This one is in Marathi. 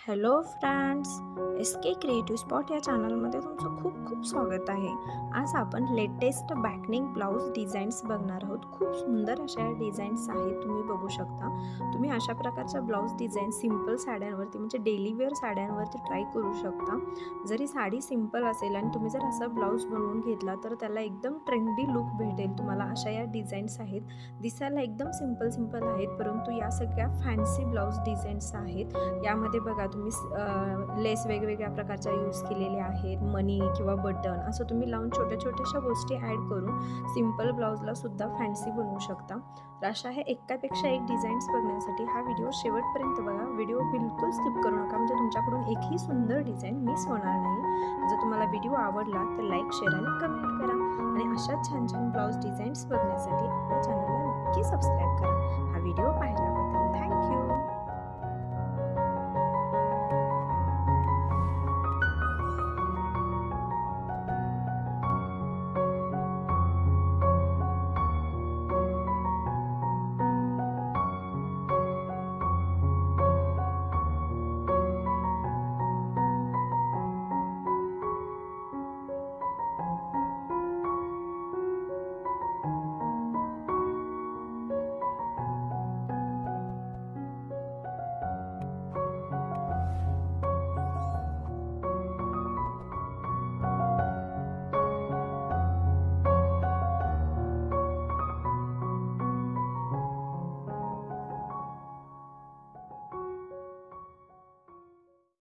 हॅलो फ्रेंड्स, एस के क्रिएटिव्ह स्पॉट या चॅनलमध्ये तुमचं खूप खूप स्वागत आहे। आज आपण लेटेस्ट बॅकनिंग ब्लाऊज डिझाईन्स बघणार आहोत। खूप सुंदर अशा डिझाईन्स आहेत, तुम्ही बघू शकता। तुम्ही अशा प्रकारच्या ब्लाऊज डिझाईन सिंपल साड्यांवरती म्हणजे डेली वेअर साड्यांवरती ट्राय करू शकता। जरी साडी सिंपल असेल आणि तुम्ही जर असा ब्लाऊज बनवून घेतला तर त्याला एकदम ट्रेंडी लुक भेटेल तुम्हाला। अशा या डिझाईन्स आहेत, दिसायला एकदम सिंपल आहेत, परंतु या सगळ्या फॅन्सी ब्लाऊज डिझाईन्स आहेत। यामध्ये बघा तुम्ही लेस वेगवेगळ्या प्रकारच्या यूज केलेल्या आहेत, मनी किंवा बटन असं तुम्ही लावून छोट्या गोष्टी ॲड करून सिंपल ब्लाऊजला सुद्धा फॅन्सी बनवू शकता। तर अशा हे एकापेक्षा एक डिझाईन्स बघण्यासाठी हा व्हिडिओ शेवटपर्यंत बघा। व्हिडिओ बिलकुल स्किप करू नका, म्हणजे तुमच्याकडून एकही सुंदर डिझाईन मिस होणार नाही। जर तुम्हाला व्हिडिओ आवडला तर लाईक, शेअर आणि कमेंट करा, आणि अशा छान ब्लाऊज डिझाईन्स बघण्यासाठी आपल्या चॅनलला नक्की सबस्क्राईब करा। हा व्हिडिओ पाहिल्याबद्दल थँक्यू।